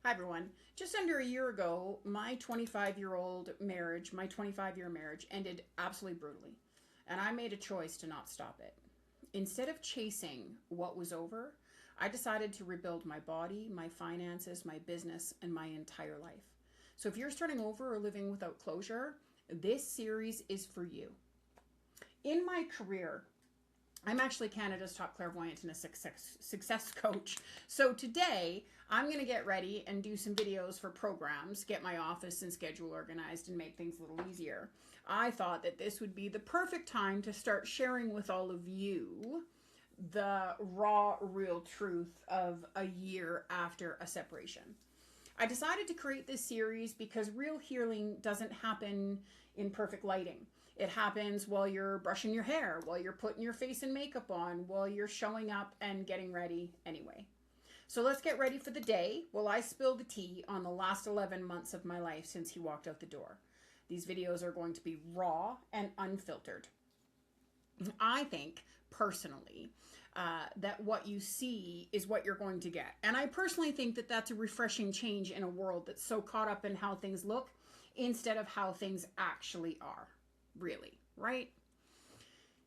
Hi everyone. Just under a year ago, my 25-year marriage ended absolutely brutally. And I made a choice to not stop it. Instead of chasing what was over, I decided to rebuild my body, my finances, my business, and my entire life. So if you're starting over or living without closure, this series is for you. In my career, I'm actually Canada's top clairvoyant and a success coach. So today, I'm going to get ready and do some videos for programs, get my office and schedule organized, and make things a little easier. I thought that this would be the perfect time to start sharing with all of you the raw, real truth of a year after a separation. I decided to create this series because real healing doesn't happen in perfect lighting. It happens while you're brushing your hair, while you're putting your face and makeup on, while you're showing up and getting ready anyway. So let's get ready for the day while I spill the tea on the last 11 months of my life since he walked out the door. These videos are going to be raw and unfiltered. I think, personally, that what you see is what you're going to get. And I personally think that that's a refreshing change in a world that's so caught up in how things look instead of how things actually are. Really, right?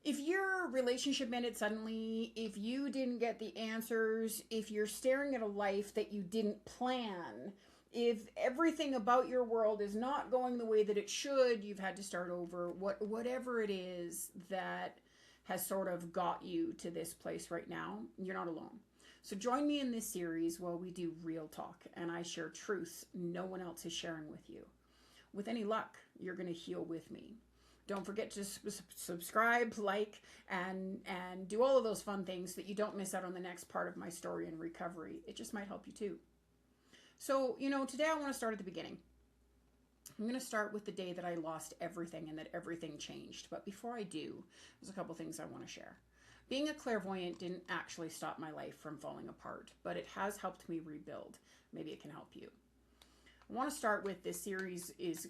If your relationship ended suddenly, if you didn't get the answers, if you're staring at a life that you didn't plan, if everything about your world is not going the way that it should, you've had to start over, whatever it is that has sort of got you to this place right now, you're not alone. So join me in this series while we do real talk and I share truths no one else is sharing with you. With any luck, you're going to heal with me. Don't forget to subscribe, like, and do all of those fun things so that you don't miss out on the next part of my story and recovery. It just might help you too. So, today I want to start at the beginning. I'm going to start with the day that I lost everything and that everything changed. But before I do, there's a couple things I want to share. Being a clairvoyant didn't actually stop my life from falling apart, but it has helped me rebuild. Maybe it can help you. I want to start with this series is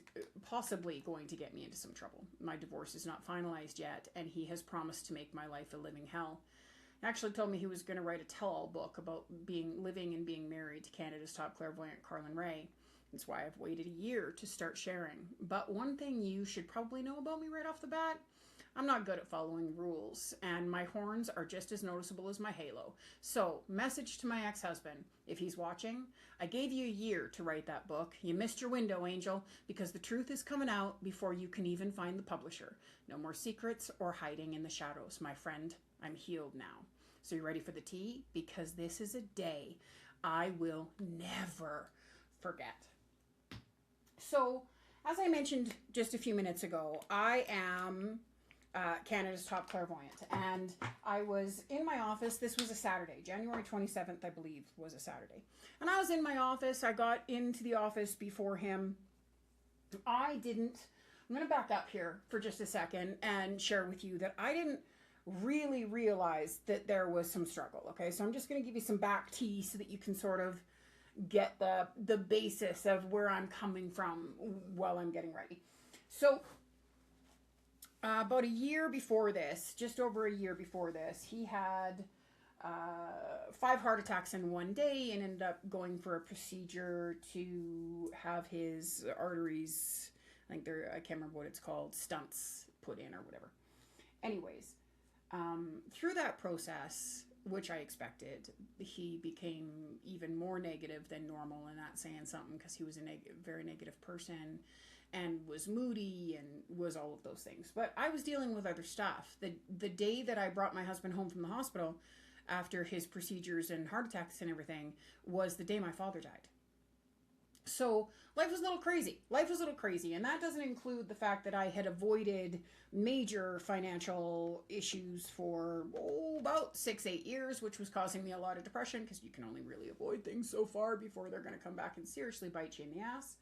possibly going to get me into some trouble. My divorce is not finalized yet, and he has promised to make my life a living hell. He actually told me he was going to write a tell-all book about living and being married to Canada's top clairvoyant, Kjarlune. That's why I've waited a year to start sharing. But one thing you should probably know about me right off the bat, I'm not good at following rules, and my horns are just as noticeable as my halo. So, message to my ex-husband, if he's watching, I gave you a year to write that book. You missed your window, Angel, because the truth is coming out before you can even find the publisher. No more secrets or hiding in the shadows, my friend. I'm healed now. So you ready for the tea? Because this is a day I will never forget. So, as I mentioned just a few minutes ago, I am Canada's top clairvoyant. And I was in my office. This was a Saturday. January 27th, I believe, was a Saturday. And I was in my office. I got into the office before him. I'm going to back up here for just a second and share with you that I didn't really realize that there was some struggle. Okay, so I'm just going to give you some back tea so that you can sort of get the basis of where I'm coming from while I'm getting ready. So about a year before this, just over a year before this, he had 5 heart attacks in one day and ended up going for a procedure to have his arteries, I can't remember what it's called, stents put in or whatever. Anyways, through that process, which I expected, he became even more negative than normal, and that's saying something because he was a very negative person and was moody and was all of those things. But I was dealing with other stuff. The day that I brought my husband home from the hospital after his procedures and heart attacks and everything was the day my father died. So life was a little crazy. And that doesn't include the fact that I had avoided major financial issues for about 6-8 years, which was causing me a lot of depression because you can only really avoid things so far before they're going to come back and seriously bite you in the ass.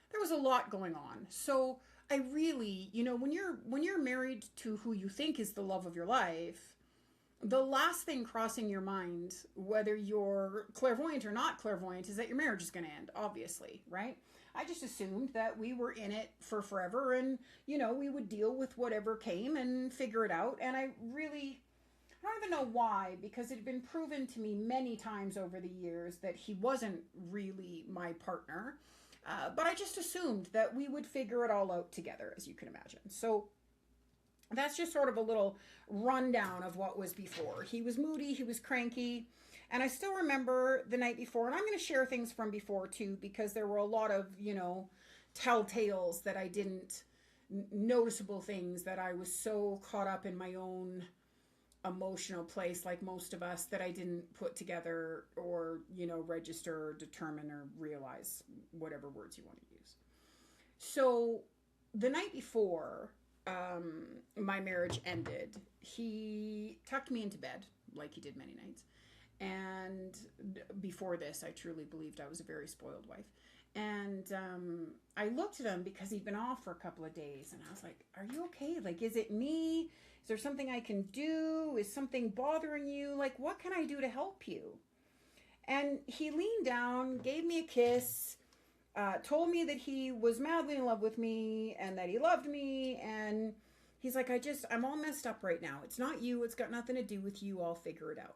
There was a lot going on. So I really, when you're married to who you think is the love of your life, the last thing crossing your mind, whether you're clairvoyant or not clairvoyant, is that your marriage is going to end, obviously, right? I just assumed that we were in it for forever and, we would deal with whatever came and figure it out. And I really, I don't even know why, because it had been proven to me many times over the years that he wasn't really my partner. But I just assumed that we would figure it all out together, as you can imagine. So that's just sort of a little rundown of what was before. He was moody, he was cranky, and I still remember the night before, and I'm going to share things from before too, because there were a lot of, telltales that I didn't, noticeable things that I was so caught up in my own emotional place, like most of us, that I didn't put together or, register or determine or realize, whatever words you want to use. So the night before my marriage ended, he tucked me into bed like he did many nights. And before this, I truly believed I was a very spoiled wife. And I looked at him because he'd been off for a couple of days. And I was like, are you okay? Like, is it me? Is there something I can do? Is something bothering you? Like, what can I do to help you? And he leaned down, gave me a kiss, told me that he was madly in love with me and that he loved me. And he's like, I'm all messed up right now. It's not you. It's got nothing to do with you. I'll figure it out.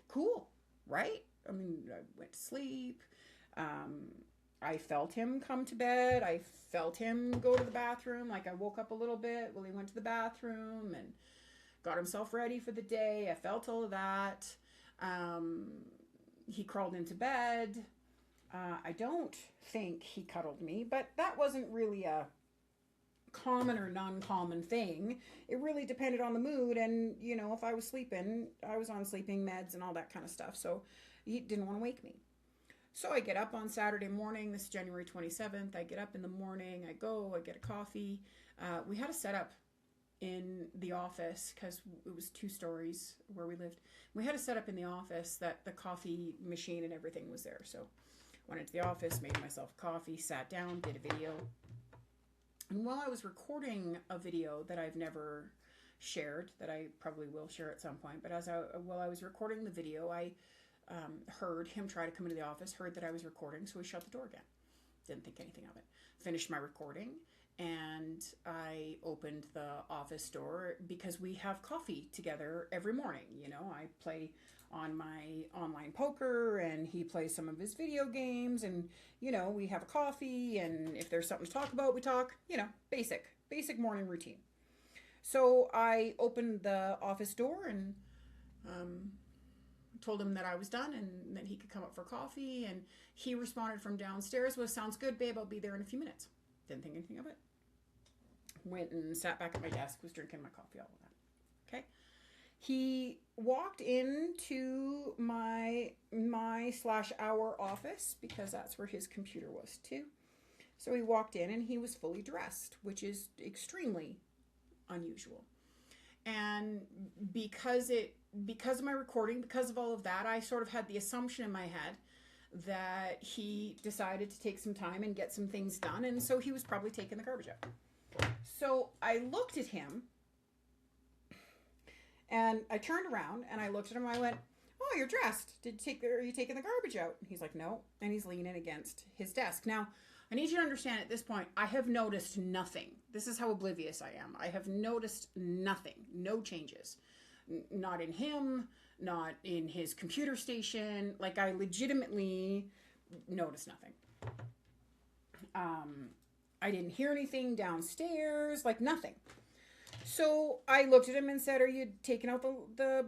Cool, right? I mean, I went to sleep. I felt him come to bed. I felt him go to the bathroom. Like, I woke up a little bit while he went to the bathroom and got himself ready for the day. I felt all of that. He crawled into bed. I don't think he cuddled me, but that wasn't really a common or non-common thing. It really depended on the mood, and if I was sleeping, I was on sleeping meds and all that kind of stuff, so he didn't want to wake me. So I get up on Saturday morning. This is January 27th. I get up in the morning, I get a coffee. We had a setup in the office because it was 2 stories where we lived. We had a setup in the office that the coffee machine and everything was there. So went into the office, made myself coffee, sat down, did a video. And while I was recording a video that I've never shared, that I probably will share at some point, but while I was recording the video, I heard him try to come into the office, heard that I was recording, so he shut the door again. Didn't think anything of it. Finished my recording, and I opened the office door because we have coffee together every morning. I play on my online poker, and he plays some of his video games, and, we have a coffee, and if there's something to talk about, we talk, basic morning routine. So I opened the office door and told him that I was done and that he could come up for coffee, and he responded from downstairs with, sounds good, babe, I'll be there in a few minutes. Didn't think anything of it. Went and sat back at my desk, was drinking my coffee, all of that. Okay. He walked into my /our office, because that's where his computer was too. So he walked in and he was fully dressed, which is extremely unusual. And because of my recording, because of all of that, I sort of had the assumption in my head that he decided to take some time and get some things done. And so he was probably taking the garbage out. So I looked at him and I turned around and I looked at him and I went, oh, you're dressed. Are you taking the garbage out? And he's like, no. And he's leaning against his desk. Now, I need you to understand at this point, I have noticed nothing. This is how oblivious I am. I have noticed nothing, no changes. Not in him, not in his computer station. Like, I legitimately noticed nothing. I didn't hear anything downstairs, like nothing. So I looked at him and said, are you taking out the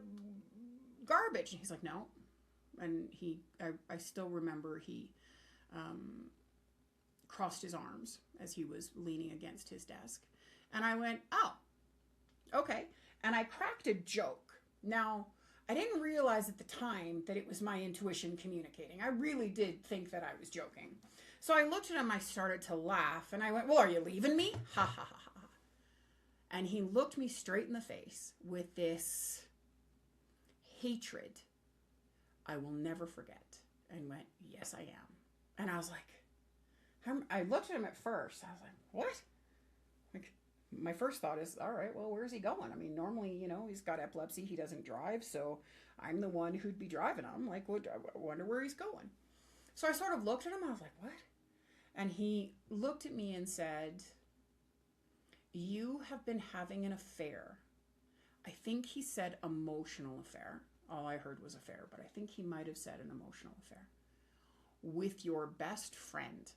garbage? And he's like, no. And I still remember he crossed his arms as he was leaning against his desk. And I went, oh, okay. And I cracked a joke. Now, I didn't realize at the time that it was my intuition communicating. I really did think that I was joking. So I looked at him, I started to laugh, and I went, well, are you leaving me? Ha, ha, ha, ha. And he looked me straight in the face with this hatred I will never forget, and went, yes, I am. And I was like, I looked at him at first. I was like, what? Like, my first thought is, all right, well, where's he going? I mean, normally, he's got epilepsy. He doesn't drive, so I'm the one who'd be driving him. Like, I wonder where he's going. So I sort of looked at him. I was like, what? And he looked at me and said, you have been having an affair I think he said emotional affair. All I heard was affair, but I think he might have said an emotional affair with your best friend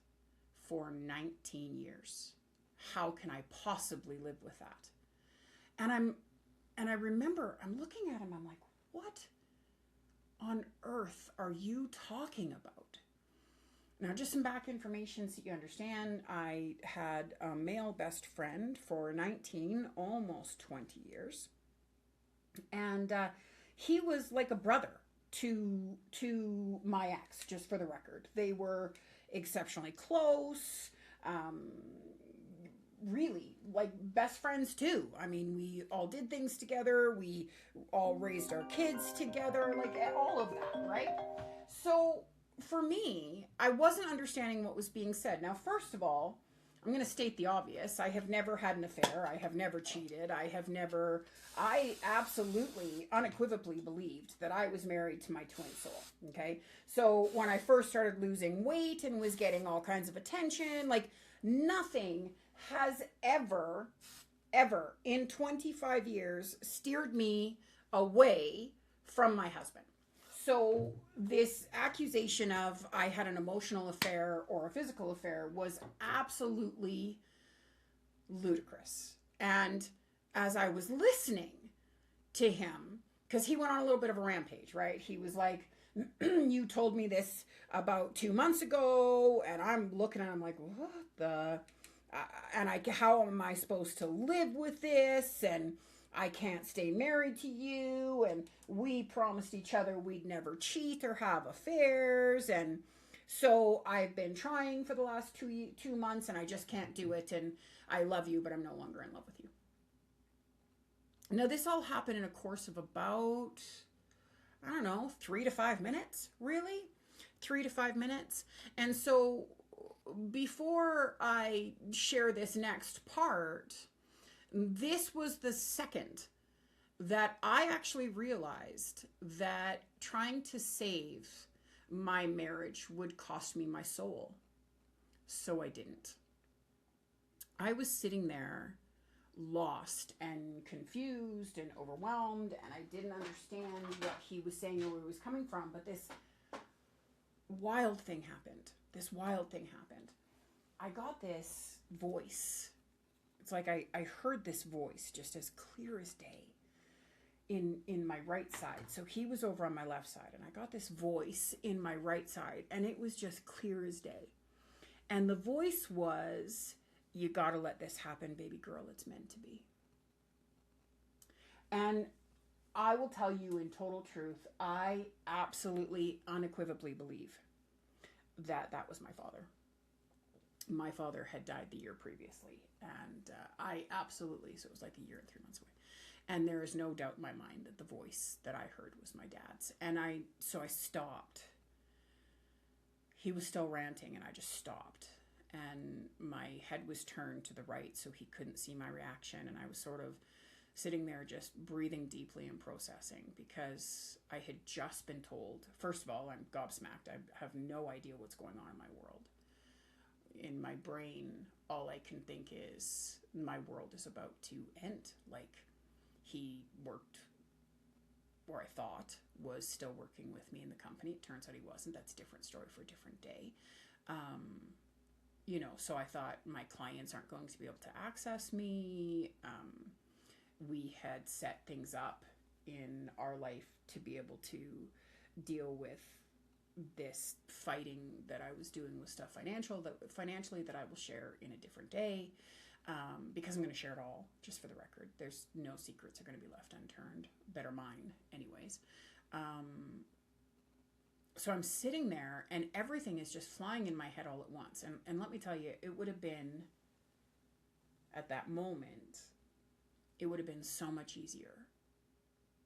for 19 years. How can I possibly live with that? And I remember I'm looking at him, I'm like, what on earth are you talking about? Now, just some back information so you understand. I had a male best friend for 19, almost 20 years. And he was like a brother to my ex, just for the record. They were exceptionally close. Really, like best friends too. I mean, we all did things together. We all raised our kids together, like all of that, right? So for me, I wasn't understanding what was being said. Now, first of all, I'm going to state the obvious. I have never had an affair. I have never cheated. I absolutely, unequivocally believed that I was married to my twin soul. Okay. So when I first started losing weight and was getting all kinds of attention, like nothing has ever in 25 years steered me away from my husband. So this accusation of I had an emotional affair or a physical affair was absolutely ludicrous. And as I was listening to him, because he went on a little bit of a rampage, right? He was like, you told me this about 2 months ago, and I'm looking at him like, what the... how am I supposed to live with this? And I can't stay married to you. And we promised each other we'd never cheat or have affairs. And so I've been trying for the last 2 months and I just can't do it. And I love you, but I'm no longer in love with you. Now, this all happened in a course of about, I don't know, 3 to 5 minutes, really? 3 to 5 minutes. And so before I share this next part, this was the second that I actually realized that trying to save my marriage would cost me my soul. So I didn't. I was sitting there lost and confused and overwhelmed, and I didn't understand what he was saying or where he was coming from. But this wild thing happened. I got this voice. It's like I heard this voice just as clear as day in my right side. So he was over on my left side, and I got this voice in my right side, and it was just clear as day. And the voice was, you got to let this happen, baby girl. It's meant to be. And I will tell you in total truth, I absolutely unequivocally believe that that was my father. My father had died the year previously, and I absolutely, so it was like a year and 3 months away. And there is no doubt in my mind that the voice that I heard was my dad's. And so I stopped. He was still ranting, and I just stopped. And my head was turned to the right, so he couldn't see my reaction. And I was sort of sitting there just breathing deeply and processing, because I had just been told, first of all, I'm gobsmacked. I have no idea what's going on in my world. In my brain, all I can think is my world is about to end. Like, he worked, or I thought was still working with me in the company. It turns out he wasn't. That's a different story for a different day. So I thought my clients aren't going to be able to access me. We had set things up in our life to be able to deal with this fighting that I was doing with stuff financially that I will share in a different day, because I'm going to share it all, just for the record. There's no secrets are going to be left unturned. Better mine anyways. So I'm sitting there and everything is just flying in my head all at once. And let me tell you, it would have been, at that moment, it would have been so much easier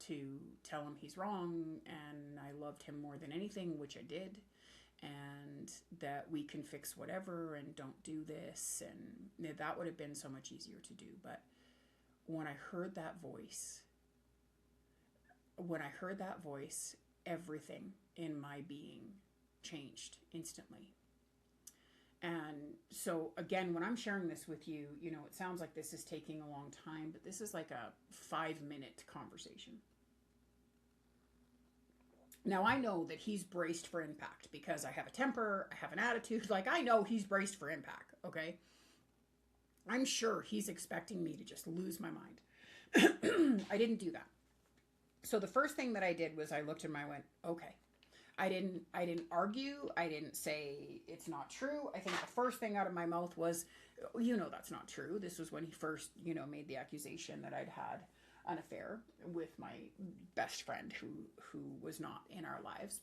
to tell him he's wrong and I loved him more than anything, which I did, and that we can fix whatever and don't do this. And that would have been so much easier to do. But when I heard that voice, everything in my being changed instantly. And so again, when I'm sharing this with you, you know, it sounds like this is taking a long time, but this is like a 5-minute conversation. Now I know that he's braced for impact because I have a temper, I have an attitude. Like, I know he's braced for impact, okay? I'm sure he's expecting me to just lose my mind. I didn't do that. So the first thing that I did was I looked at him, I went, okay. I didn't argue. I didn't say it's not true. I think the first thing out of my mouth was, you know, that's not true. This was when he first, you know, made the accusation that I'd had an affair with my best friend who was not in our lives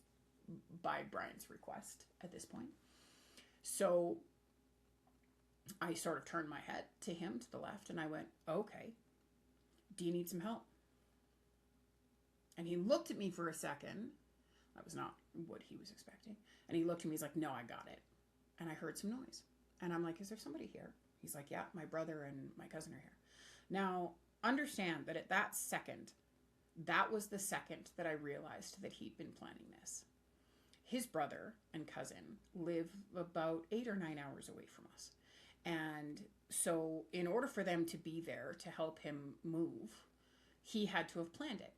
by Brian's request at this point. So I sort of turned my head to him, to the left, and I went, okay, do you need some help? And he looked at me for a second. That was not what he was expecting. And he looked at me, he's like, no, I got it. And I heard some noise. And I'm like, is there somebody here? He's like, yeah, my brother and my cousin are here. Now, understand that at that second, that was the second that I realized that he'd been planning this. His brother and cousin live about 8 or 9 hours away from us. And so in order for them to be there to help him move, he had to have planned it.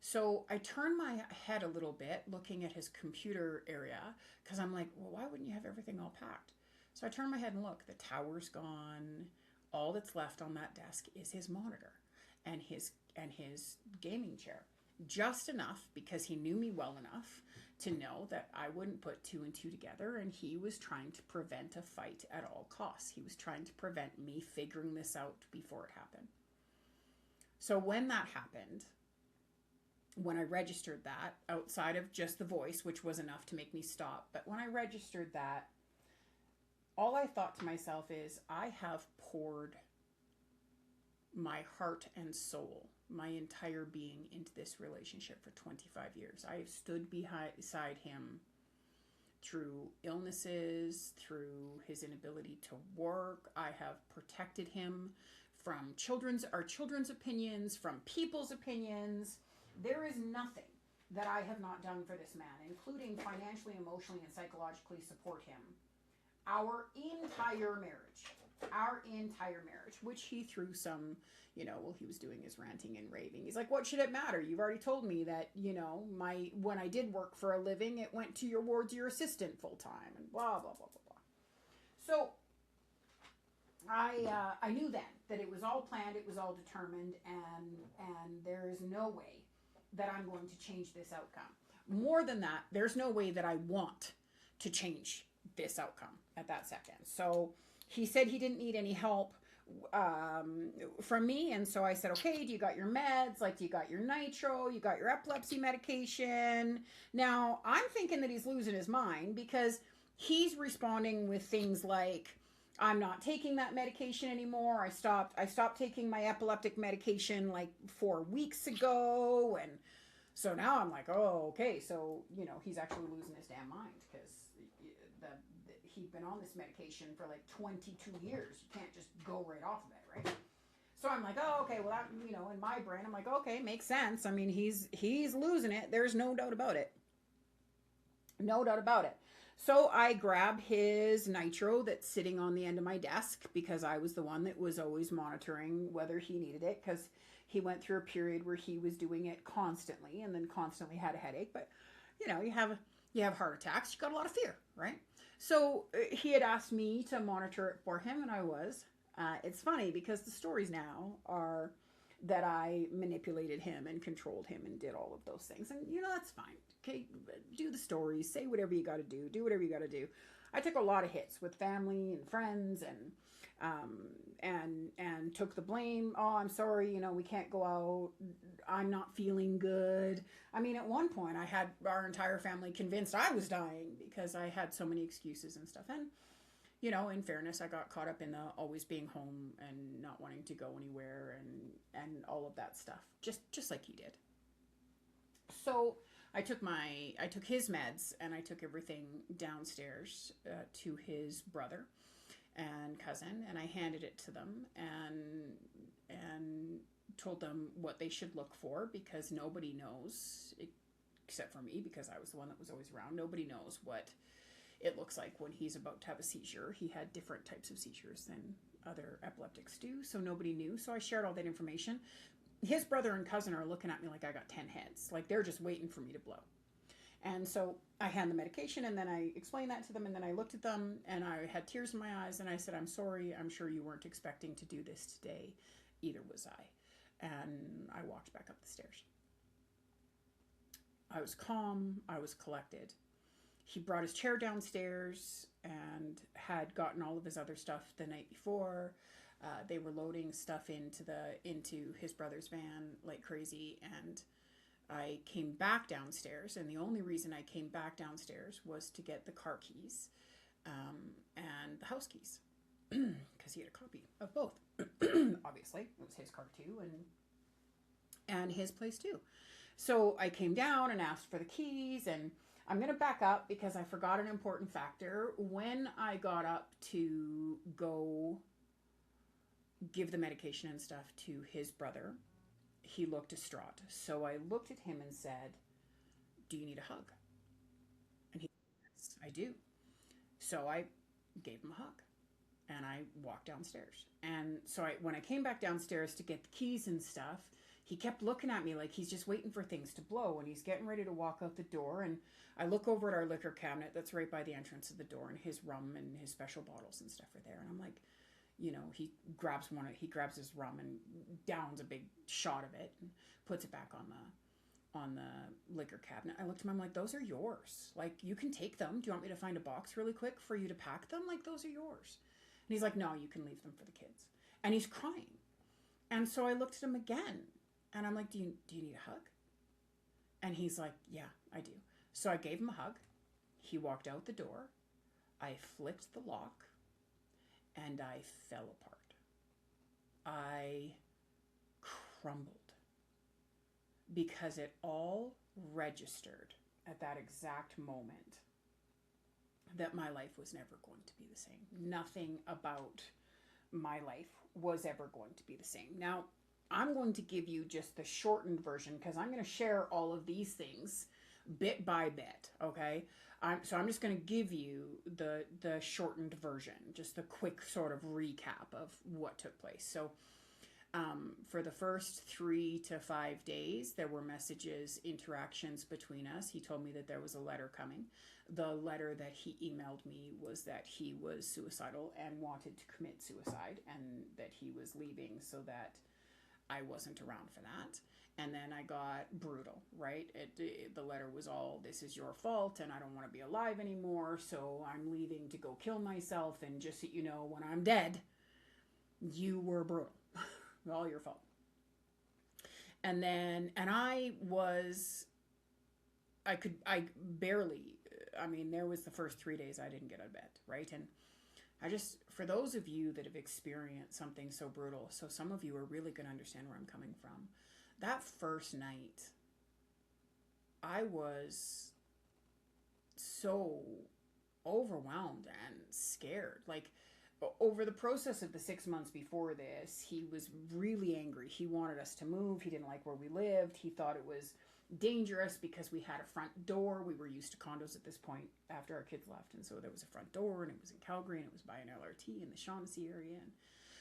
So I turned my head a little bit looking at his computer area because I'm like, well, why wouldn't you have everything all packed? So I turned my head and look, the tower's gone. All that's left on that desk is his monitor and his gaming chair. Just enough because he knew me well enough to know that I wouldn't put 2 and 2 together, and he was trying to prevent a fight at all costs. He was trying to prevent me figuring this out before it happened. So when that happened, when I registered that, outside of just the voice, which was enough to make me stop, but when I registered that, all I thought to myself is, I have poured my heart and soul, my entire being into this relationship for 25 years. I have stood beside him through illnesses, through his inability to work. I have protected him from our children's opinions, from people's opinions. There is nothing that I have not done for this man, including financially, emotionally, and psychologically support him. Our entire marriage, which he threw some, you know, well, he was doing his ranting and raving. He's like, what should it matter? You've already told me that, you know, when I did work for a living, it went towards your assistant full time and blah, blah, blah, blah, blah. So I knew then that it was all planned, it was all determined, and there is no way that I'm going to change this outcome. More than that, there's no way that I want to change this outcome at that second. So he said he didn't need any help from me, and so I said, okay, do you got your meds? Like, do you got your nitro? You got your epilepsy medication? Now, I'm thinking that he's losing his mind because he's responding with things like, I'm not taking that medication anymore. I stopped taking my epileptic medication like 4 weeks ago. And so now I'm like, oh, okay. So, you know, he's actually losing his damn mind because he'd been on this medication for like 22 years. You can't just go right off of it, right? So I'm like, oh, okay. Well, that, you know, in my brain, I'm like, okay, makes sense. I mean, he's losing it. There's no doubt about it. No doubt about it. So I grab his nitro that's sitting on the end of my desk because I was the one that was always monitoring whether he needed it, because he went through a period where he was doing it constantly and then constantly had a headache. But, you know, you have heart attacks. You got a lot of fear, right? So he had asked me to monitor it for him, and I was. It's funny because the stories now are that I manipulated him and controlled him and did all of those things. And, you know, that's fine. Okay, do the stories, say whatever you got to do whatever you got to do. I took a lot of hits with family and friends and took the blame. Oh, I'm sorry, you know, we can't go out. I'm not feeling good. I mean, at one point I had our entire family convinced I was dying because I had so many excuses and stuff. And, you know, in fairness, I got caught up in the always being home and not wanting to go anywhere and all of that stuff, just like he did. So I took his meds and I took everything downstairs to his brother and cousin, and I handed it to them and told them what they should look for, because nobody knows, except for me, because I was the one that was always around. Nobody knows what it looks like when he's about to have a seizure. He had different types of seizures than other epileptics do, so nobody knew. So I shared all that information. His brother and cousin are looking at me like I got 10 heads. Like they're just waiting for me to blow. And so I hand the medication, and then I explained that to them, and then I looked at them, and I had tears in my eyes, and I said, I'm sorry, I'm sure you weren't expecting to do this today. Either was I. And I walked back up the stairs. I was calm. I was collected. He brought his chair downstairs and had gotten all of his other stuff the night before. They were loading stuff into his brother's van like crazy, and I came back downstairs, and the only reason I came back downstairs was to get the car keys and the house keys, because he had a copy of both. Obviously, it was his car too, and his place too. So I came down and asked for the keys, and I'm going to back up because I forgot an important factor. When I got up to go give the medication and stuff to his brother, he looked distraught. So I looked at him and said, do you need a hug? And he said, yes, I do. So I gave him a hug, and I walked downstairs. And so when I came back downstairs to get the keys and stuff, he kept looking at me like he's just waiting for things to blow, and he's getting ready to walk out the door. And I look over at our liquor cabinet that's right by the entrance of the door, and his rum and his special bottles and stuff are there. And I'm like, you know, he grabs his rum and downs a big shot of it and puts it back on the liquor cabinet. I looked at him, I'm like, those are yours. Like, you can take them. Do you want me to find a box really quick for you to pack them? Like, those are yours. And he's like, no, you can leave them for the kids. And he's crying. And so I looked at him again, and I'm like, do you need a hug? And he's like, yeah, I do. So I gave him a hug. He walked out the door. I flipped the lock, and I fell apart. I crumbled because it all registered at that exact moment that my life was never going to be the same. Nothing about my life was ever going to be the same. Now, I'm going to give you just the shortened version because I'm going to share all of these things bit by bit, okay? So I'm just going to give you the shortened version, just a quick sort of recap of what took place. So for the first 3 to 5 days, there were messages, interactions between us. He told me that there was a letter coming. The letter that he emailed me was that he was suicidal and wanted to commit suicide, and that he was leaving so that I wasn't around for that. And then I got brutal, right? The letter was all, this is your fault, and I don't want to be alive anymore, so I'm leaving to go kill myself, and just so you know, when I'm dead, you were brutal. All your fault. And then, and I barely, I mean, there was the first 3 days I didn't get out of bed, right? And I just, for those of you that have experienced something so brutal, so some of you are really going to understand where I'm coming from. That first night, I was so overwhelmed and scared. Like, over the process of the 6 months before this, he was really angry. He wanted us to move. He didn't like where we lived. He thought it was dangerous because we had a front door. We were used to condos at this point after our kids left. And so there was a front door, and it was in Calgary, and it was by an LRT in the Shaughnessy area. And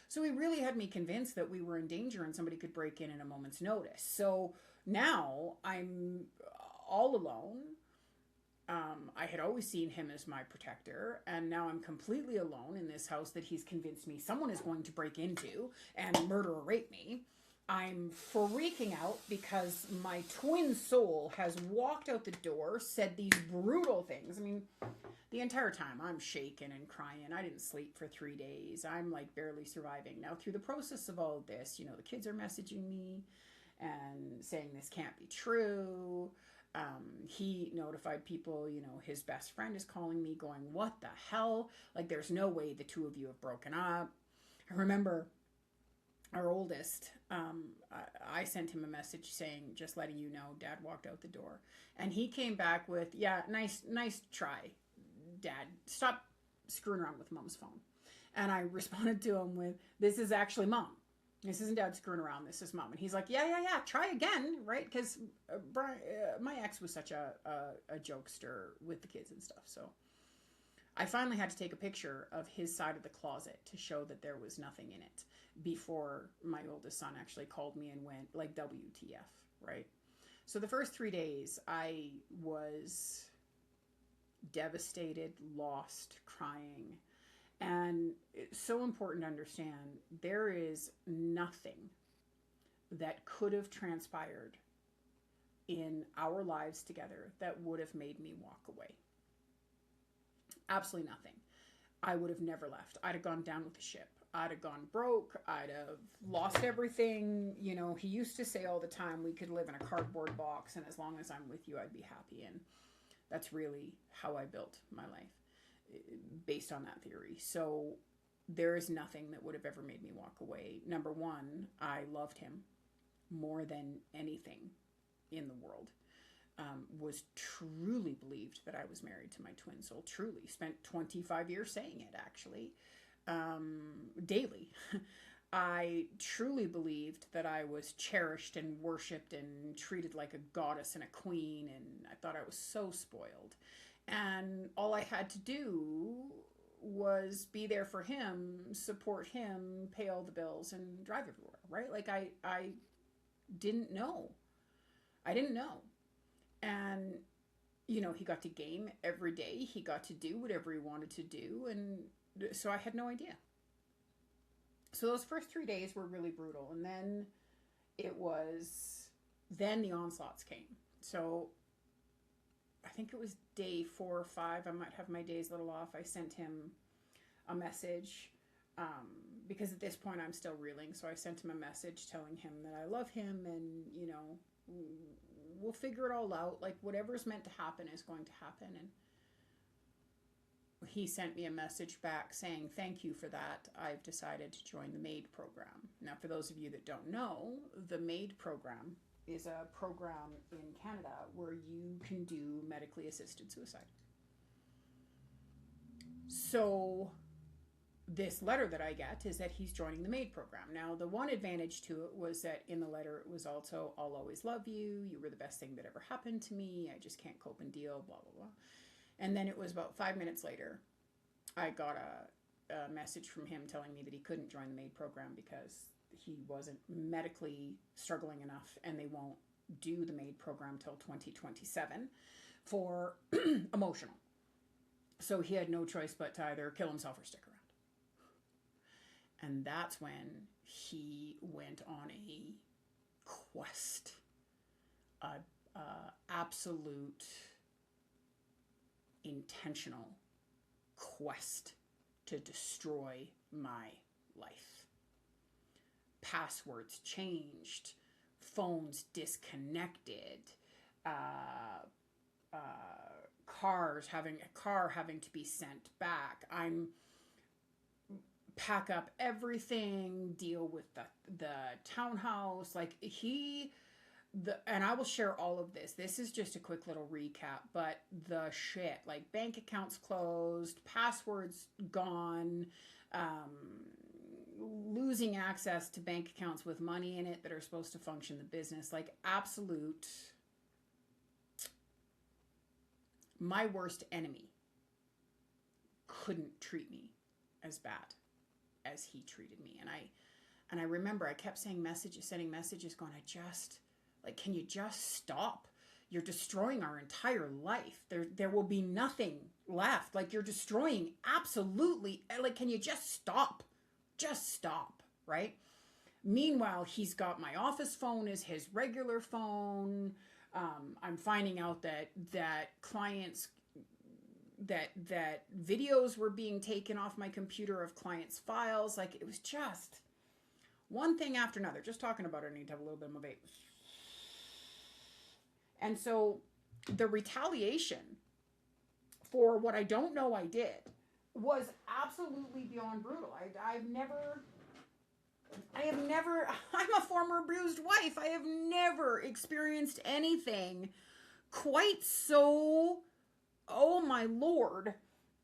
so he really had me convinced that we were in danger and somebody could break in a moment's notice. So now I'm all alone. I had always seen him as my protector, and now I'm completely alone in this house that he's convinced me someone is going to break into and murder or rape me. I'm freaking out because my twin soul has walked out the door, said these brutal things. I mean, the entire time I'm shaking and crying. I didn't sleep for 3 days. I'm like barely surviving. Now, through the process of all of this, you know, the kids are messaging me and saying this can't be true. He notified people, you know, his best friend is calling me going, what the hell? Like, there's no way the two of you have broken up. I remember our oldest, I sent him a message saying, just letting you know, Dad walked out the door. And he came back with, yeah, nice try, Dad. Stop screwing around with Mom's phone. And I responded to him with, this is actually Mom. This isn't Dad screwing around. This is Mom. And he's like, yeah, try again, right? Because my ex was such a jokester with the kids and stuff. So I finally had to take a picture of his side of the closet to show that there was nothing in it before my oldest son actually called me and went like, WTF, right? So the first 3 days I was devastated, lost, crying. And it's so important to understand there is nothing that could have transpired in our lives together that would have made me walk away. Absolutely nothing. I would have never left. I'd have gone down with the ship. I'd have gone broke. I'd have lost everything. You know, he used to say all the time, we could live in a cardboard box, and as long as I'm with you, I'd be happy. And that's really how I built my life, based on that theory. So there is nothing that would have ever made me walk away. Number one, I loved him more than anything in the world. Was truly believed that I was married to my twin soul. Truly spent 25 years saying it, actually, daily. I truly believed that I was cherished and worshipped and treated like a goddess and a queen, and I thought I was so spoiled. And all I had to do was be there for him, support him, pay all the bills, and drive everywhere, right? Like I didn't know. I didn't know. And, you know, he got to game every day. He got to do whatever he wanted to do. And so I had no idea. So those first 3 days were really brutal. And then then the onslaughts came. So I think it was day 4 or 5. I might have my days a little off. I sent him a message because at this point I'm still reeling. So I sent him a message telling him that I love him and, you know, we'll figure it all out. Like, whatever's meant to happen is going to happen. And he sent me a message back saying, thank you for that. I've decided to join the MAID program. Now, for those of you that don't know, the MAID program is a program in Canada where you can do medically assisted suicide. So this letter that I get is that he's joining the MAID program. Now, the one advantage to it was that in the letter it was also, I'll always love you. You were the best thing that ever happened to me. I just can't cope and deal, blah, blah, blah. And then it was about 5 minutes later, I got a message from him telling me that he couldn't join the MAID program because he wasn't medically struggling enough, and they won't do the MAID program till 2027 for emotional. So he had no choice but to either kill himself or stick around. And that's when he went on a quest, absolute intentional quest to destroy my life. Passwords changed, phones disconnected, car having to be sent back. I'm pack up everything, deal with the townhouse. Like and I will share all of this. This is just a quick little recap, but the shit, like bank accounts closed, passwords gone, losing access to bank accounts with money in it that are supposed to function the business, like absolute, my worst enemy couldn't treat me as bad as he treated me. And I remember I kept sending messages going, can you just stop? You're destroying our entire life. There will be nothing left. Like, you're destroying absolutely, like, can you just stop? Just stop, right? Meanwhile, he's got my office phone as his regular phone. I'm finding out that clients, that videos were being taken off my computer of clients' files. Like, it was just one thing after another. Just talking about it, I need to have a little bit of a vape. And so the retaliation for what I don't know I did was absolutely beyond brutal. I'm a former abused wife. I have never experienced anything quite so, oh my Lord,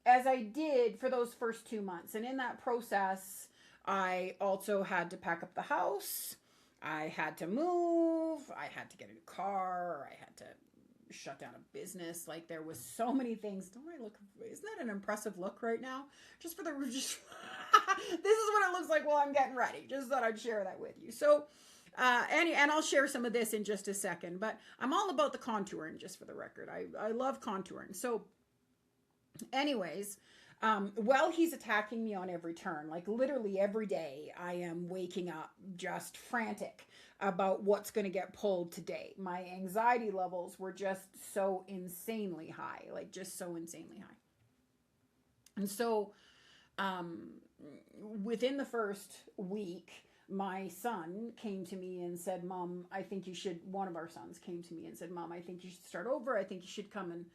as I did for those first 2 months. And in that process, I also had to pack up the house. I had to move. I had to get a new car. I had to, shut down a business. Like there was so many things. Don't I look, isn't that an impressive look right now? Just for the, just, this is what it looks like while I'm getting ready. Just thought I'd share that with you. So, and I'll share some of this in just a second, but I'm all about the contouring, just for the record. I love contouring. So anyways, well, he's attacking me on every turn. Like literally every day I am waking up just frantic about what's going to get pulled today. My anxiety levels were just so insanely high, like just so insanely high. And so, within the first week, my son came to me and said, Mom, I think you should, one of our sons came to me and said, Mom, I think you should start over. I think you should come and,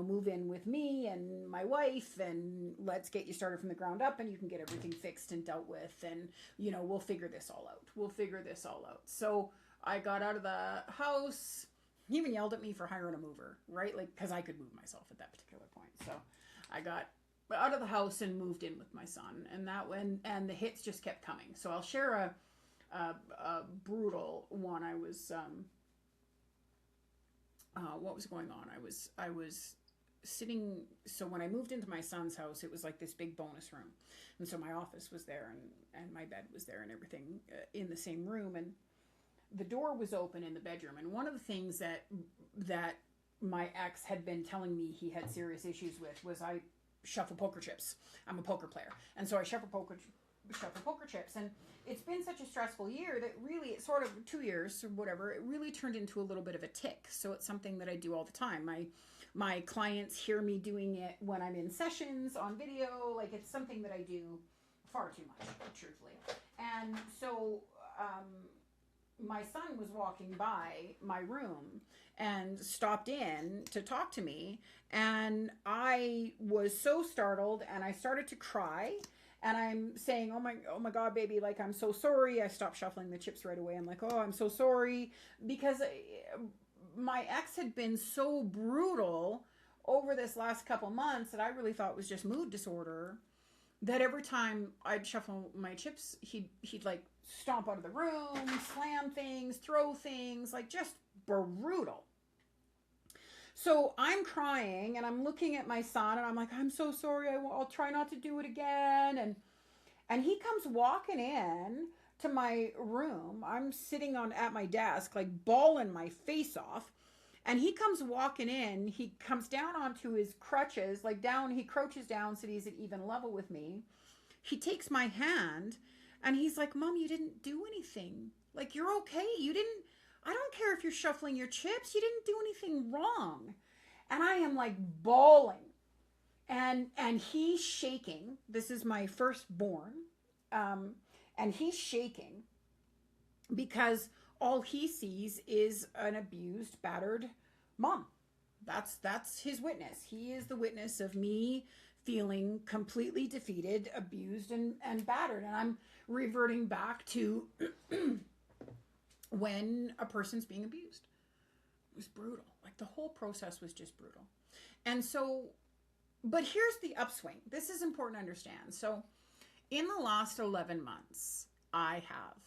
move in with me and my wife, and let's get you started from the ground up, and you can get everything fixed and dealt with. And, we'll figure this all out. We'll figure this all out. So I got out of the house. He even yelled at me for hiring a mover, right? Like, cause I could move myself at that particular point. So I got out of the house and moved in with my son, and the hits just kept coming. So I'll share a brutal one. I was, what was going on? I was sitting, so when I moved into my son's house, it was like this big bonus room. And so my office was there, and my bed was there, and everything in the same room. And the door was open in the bedroom. And one of the things that my ex had been telling me he had serious issues with was I shuffle poker chips. I'm a poker player. And so I shuffle poker chips. And it's been such a stressful year that really, it sort of 2 years or whatever, it really turned into a little bit of a tick. So it's something that I do all the time. My clients hear me doing it when I'm in sessions on video. Like it's something that I do far too much, truthfully. And so, my son was walking by my room and stopped in to talk to me, and I was so startled, and I started to cry, and I'm saying, oh my God, baby, like, I'm so sorry. I stopped shuffling the chips right away. I'm like, oh, I'm so sorry, because my ex had been so brutal over this last couple months that I really thought was just mood disorder, that every time I'd shuffle my chips, he'd like stomp out of the room, slam things, throw things, like just brutal. So I'm crying, and I'm looking at my son, and I'm like, I'm so sorry. I'll try not to do it again. And he comes walking in to my room. I'm sitting at my desk, like bawling my face off. And he comes walking in. He comes down onto his crutches, like down. He crouches down so he's at even level with me. He takes my hand, and he's like, Mom, you didn't do anything. Like, you're okay. I don't care if you're shuffling your chips. You didn't do anything wrong. And I am like bawling. And he's shaking. This is my firstborn. And he's shaking because all he sees is an abused, battered mom. That's his witness. He is the witness of me feeling completely defeated, abused, and battered. And I'm reverting back to when a person's being abused. It was brutal. Like the whole process was just brutal. And so, but here's the upswing. This is important to understand. So in the last 11 months, I have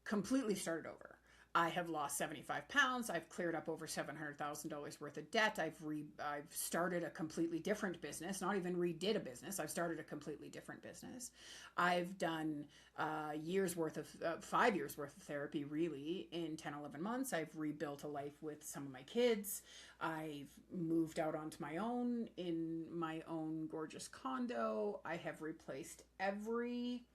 completely started over. I have lost 75 pounds. I've cleared up over $700,000 worth of debt. I've started a completely different business, not even redid a business. I've started a completely different business. I've done 5 years worth of therapy, really, in 10, 11 months. I've rebuilt a life with some of my kids. I've moved out onto my own in my own gorgeous condo. I have replaced every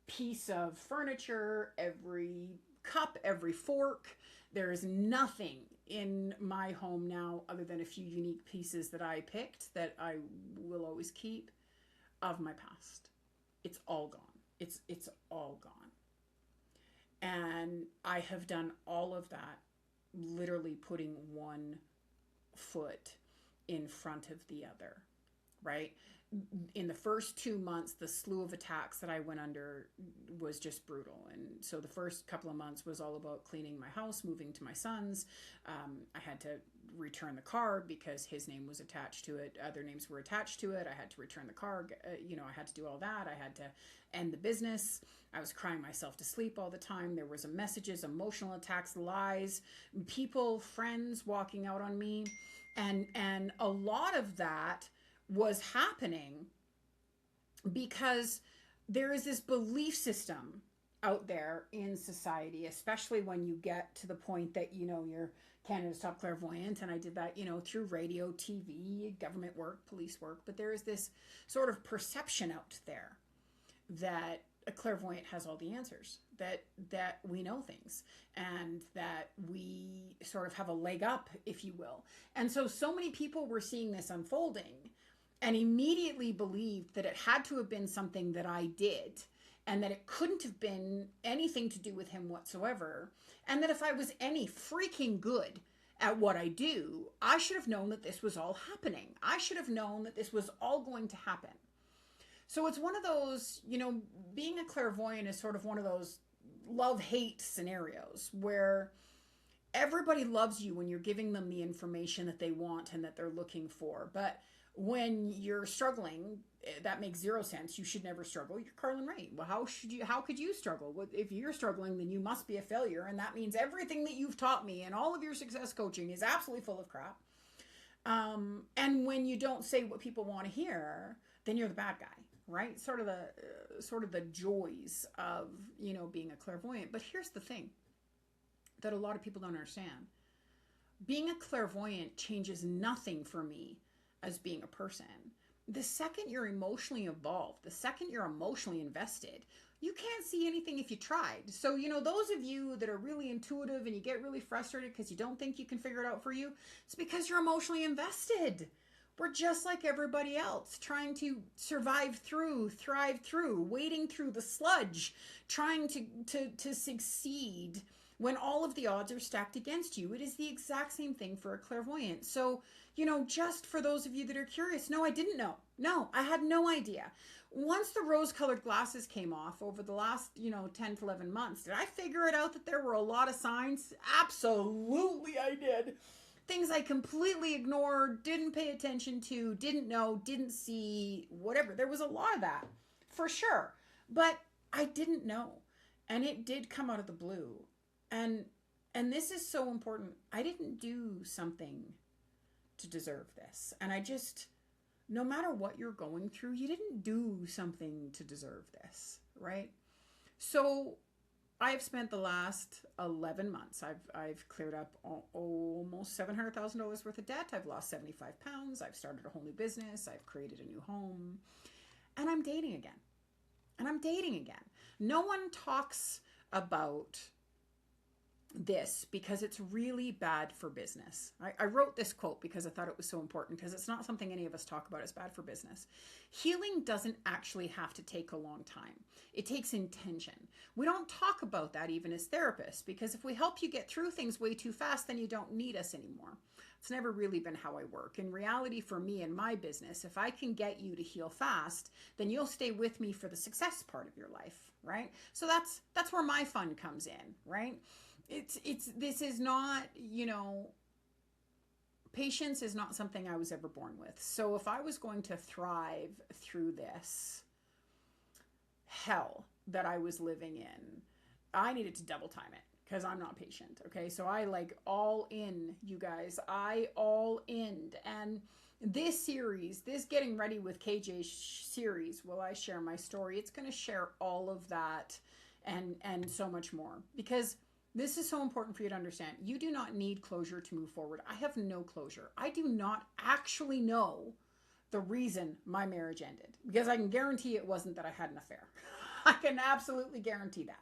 piece of furniture, every cup, every fork. There is nothing in my home now other than a few unique pieces that I picked that I will always keep of my past. It's all gone. It's all gone. And I have done all of that literally putting one foot in front of the other, right? In the first 2 months, the slew of attacks that I went under was just brutal. And so the first couple of months was all about cleaning my house, moving to my son's. I had to return the car because his name was attached to it. Other names were attached to it. I had to return the car. I had to do all that. I had to end the business. I was crying myself to sleep all the time. There was messages, emotional attacks, lies, people, friends walking out on me. And a lot of that was happening because there is this belief system out there in society, especially when you get to the point that, you're Canada's top clairvoyant. And I did that, through radio, TV, government work, police work. But there is this sort of perception out there that a clairvoyant has all the answers, that we know things, and that we sort of have a leg up, if you will. And so many people were seeing this unfolding and immediately believed that it had to have been something that I did, and that it couldn't have been anything to do with him whatsoever. And that if I was any freaking good at what I do, I should have known that this was all happening. I should have known that this was all going to happen. So it's one of those, being a clairvoyant is sort of one of those love-hate scenarios where everybody loves you when you're giving them the information that they want and that they're looking for. But when you're struggling, that makes zero sense. You should never struggle. You're Kjarlune Ray. Well, how could you struggle? Well, if you're struggling, then you must be a failure. And that means everything that you've taught me and all of your success coaching is absolutely full of crap. And when you don't say what people want to hear, then you're the bad guy, right? Sort of the joys of, being a clairvoyant. But here's the thing that a lot of people don't understand. Being a clairvoyant changes nothing for me as being a person. The second you're emotionally involved, the second you're emotionally invested, you can't see anything if you tried. So, those of you that are really intuitive and you get really frustrated because you don't think you can figure it out for you, it's because you're emotionally invested. We're just like everybody else, trying to survive through, thrive through, wading through the sludge, trying to succeed when all of the odds are stacked against you. It is the exact same thing for a clairvoyant. So, just for those of you that are curious, no, I didn't know. No, I had no idea. Once the rose-colored glasses came off over the last, 10 to 11 months, did I figure it out that there were a lot of signs? Absolutely I did. Things I completely ignored, didn't pay attention to, didn't know, didn't see, whatever. There was a lot of that, for sure. But I didn't know. And it did come out of the blue. And this is so important. I didn't do something to deserve this. And no matter what you're going through, you didn't do something to deserve this, right? So I've spent the last 11 months, I've cleared up almost $700,000 worth of debt. I've lost 75 pounds. I've started a whole new business. I've created a new home. And I'm dating again. No one talks about this because it's really bad for business. I wrote this quote because I thought it was so important, because it's not something any of us talk about. It's bad for business. Healing doesn't actually have to take a long time. It takes intention. We don't talk about that even as therapists, because if we help you get through things way too fast, then you don't need us anymore. It's never really been how I work. In reality, for me and my business, if I can get you to heal fast, then you'll stay with me for the success part of your life, right? So that's where my fun comes in, right? This is not, patience is not something I was ever born with. So if I was going to thrive through this hell that I was living in, I needed to double time it, because I'm not patient. Okay. So I all in, you guys, I all in. And this series, this Getting Ready with KJ series, will I share my story? It's going to share all of that and so much more, because this is so important for you to understand. You do not need closure to move forward. I have no closure. I do not actually know the reason my marriage ended, because I can guarantee it wasn't that I had an affair. I can absolutely guarantee that.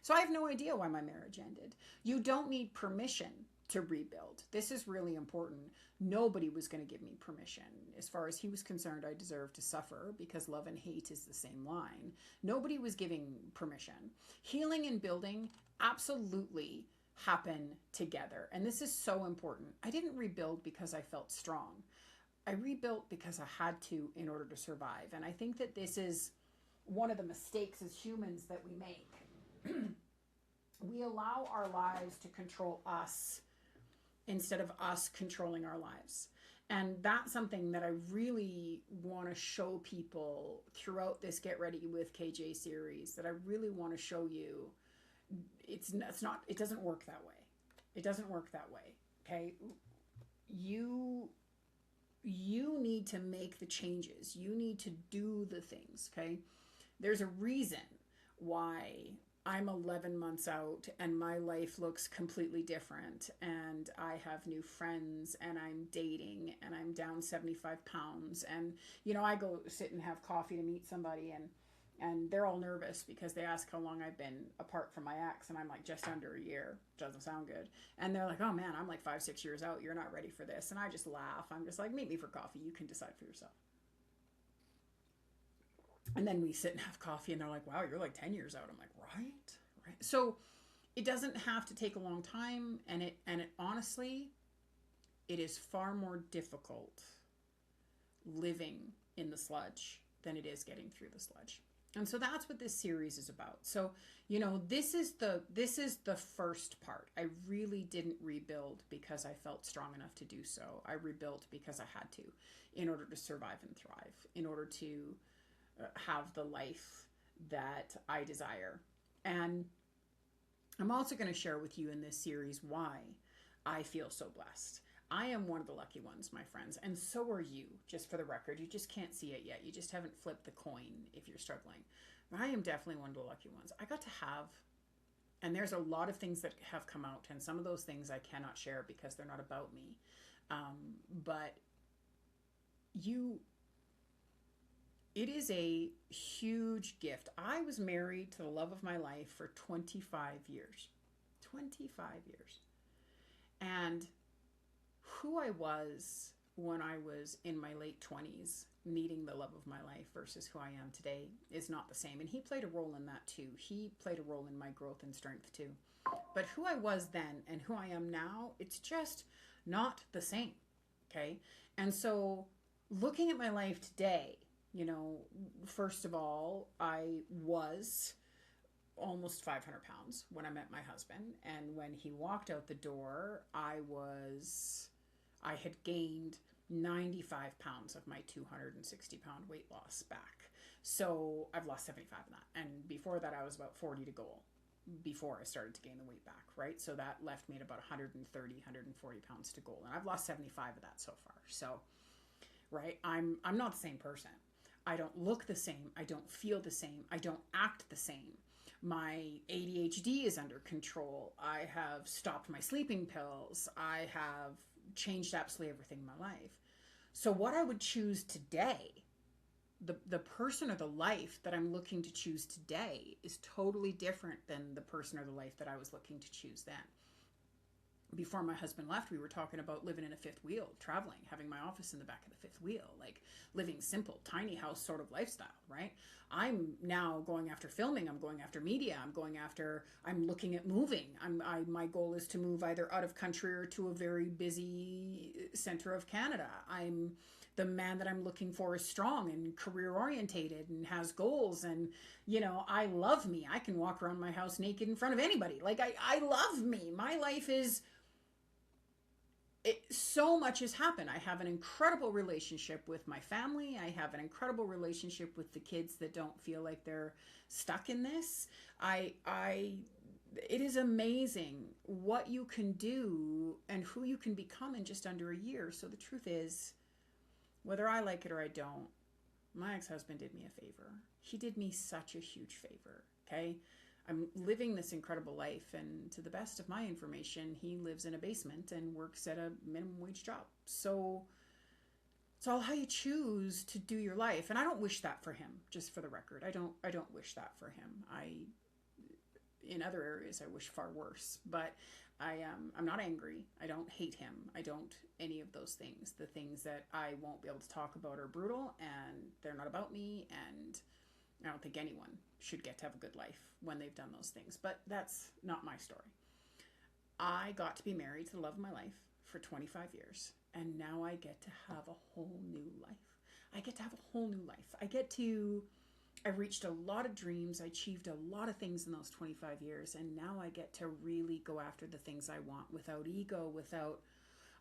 So I have no idea why my marriage ended. You don't need permission to rebuild. This is really important. Nobody was going to give me permission. As far as he was concerned, I deserved to suffer, because love and hate is the same line. Nobody was giving permission. Healing and building absolutely happen together. And this is so important. I didn't rebuild because I felt strong. I rebuilt because I had to in order to survive. And I think that this is one of the mistakes as humans that we make. We allow our lives to control us instead of us controlling our lives. And that's something that I really want to show people throughout this Get Ready with KJ series, that I really want to show you. It doesn't work that way. It doesn't work that way. Okay. You need to make the changes. You need to do the things. Okay. There's a reason why I'm 11 months out and my life looks completely different, and I have new friends, and I'm dating, and I'm down 75 pounds, and I go sit and have coffee to meet somebody, and they're all nervous because they ask how long I've been apart from my ex, and I'm like, just under a year. Doesn't sound good. And they're like, oh man, I'm like 5-6 years out, you're not ready for this. And I just laugh. I'm just like, meet me for coffee, you can decide for yourself. And then we sit and have coffee, and they're like, wow, you're like 10 years out. I'm like, right. So it doesn't have to take a long time. And it honestly, it is far more difficult living in the sludge than it is getting through the sludge. And so that's what this series is about. So, this is the first part. I really didn't rebuild because I felt strong enough to do so. I rebuilt because I had to, in order to survive and thrive, in order to have the life that I desire. And I'm also going to share with you in this series why I feel so blessed. I am one of the lucky ones, my friends, and so are you, just for the record. You just can't see it yet. You just haven't flipped the coin if you're struggling. But I am definitely one of the lucky ones. I got to have, and there's a lot of things that have come out, and some of those things I cannot share because they're not about me. But it is a huge gift. I was married to the love of my life for 25 years. 25 years. And who I was when I was in my late 20s, meeting the love of my life, versus who I am today is not the same. And he played a role in that too. He played a role in my growth and strength too. But who I was then and who I am now, it's just not the same. Okay. And so looking at my life today, first of all, I was almost 500 pounds when I met my husband. And when he walked out the door, I had gained 95 pounds of my 260 pound weight loss back. So I've lost 75 of that. And before that, I was about 40 to goal before I started to gain the weight back, right? So that left me at about 130, 140 pounds to goal. And I've lost 75 of that so far. So, right, I'm not the same person. I don't look the same. I don't feel the same. I don't act the same. My ADHD is under control. I have stopped my sleeping pills. I have changed absolutely everything in my life. So what I would choose today, the person or the life that I'm looking to choose today, is totally different than the person or the life that I was looking to choose then. Before my husband left, we were talking about living in a fifth wheel, traveling, having my office in the back of the fifth wheel, like living simple, tiny house sort of lifestyle, right? I'm now going after filming. I'm going after media. I'm looking at moving. My goal is to move either out of country or to a very busy center of Canada. The man that I'm looking for is strong and career orientated and has goals. And, I love me. I can walk around my house naked in front of anybody. Like I love me. My life is, so much has happened. I have an incredible relationship with my family. I have an incredible relationship with the kids that don't feel like they're stuck in this. It is amazing what you can do and who you can become in just under a year. So the truth is, whether I like it or I don't, my ex-husband did me a favor. He did me such a huge favor. Okay. I'm living this incredible life, and to the best of my information, he lives in a basement and works at a minimum wage job. So it's all how you choose to do your life. And I don't wish that for him, just for the record. I don't wish that for him. In other areas, I wish far worse, but I'm not angry. I don't hate him. I don't any of those things. The things that I won't be able to talk about are brutal, and they're not about me, and I don't think anyone should get to have a good life when they've done those things. But that's not my story. I got to be married to the love of my life for 25 years. And now I get to have a whole new life. I get to have a whole new life. I reached a lot of dreams. I achieved a lot of things in those 25 years. And now I get to really go after the things I want without ego, without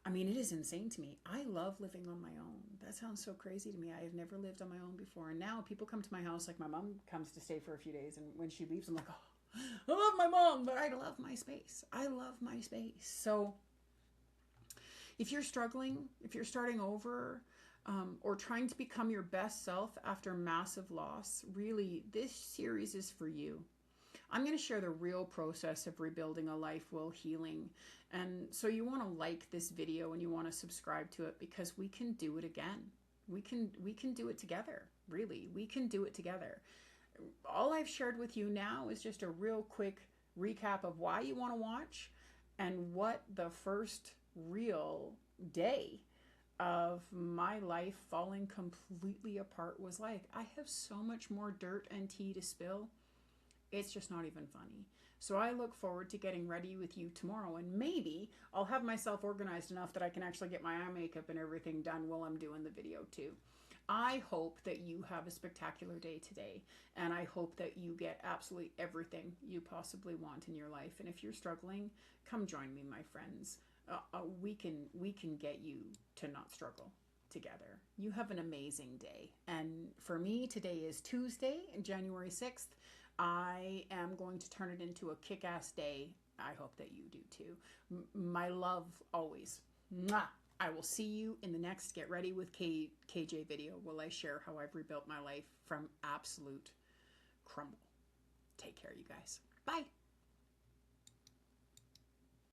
I mean, it is insane to me. I love living on my own. That sounds so crazy to me. I have never lived on my own before. And now people come to my house, like my mom comes to stay for a few days. And when she leaves, I'm like, oh, I love my mom, but I love my space. I love my space. So if you're struggling, if you're starting over, or trying to become your best self after massive loss, really, this series is for you. I'm going to share the real process of rebuilding a life while healing. And so you want to like this video and you want to subscribe to it, because we can do it again. We can do it together. Really, we can do it together. All I've shared with you now is just a real quick recap of why you want to watch and what the first real day of my life falling completely apart was like. I have so much more dirt and tea to spill. It's just not even funny. So I look forward to getting ready with you tomorrow, and maybe I'll have myself organized enough that I can actually get my eye makeup and everything done while I'm doing the video too. I hope that you have a spectacular day today, and I hope that you get absolutely everything you possibly want in your life. And if you're struggling, come join me, my friends. We can get you to not struggle together. You have an amazing day. And for me, today is Tuesday, January 6th. I am going to turn it into a kick-ass day. I hope that you do too. My love always. Mwah! I will see you in the next Get Ready with KJ video, where I share how I've rebuilt my life from absolute crumble. Take care, you guys. Bye.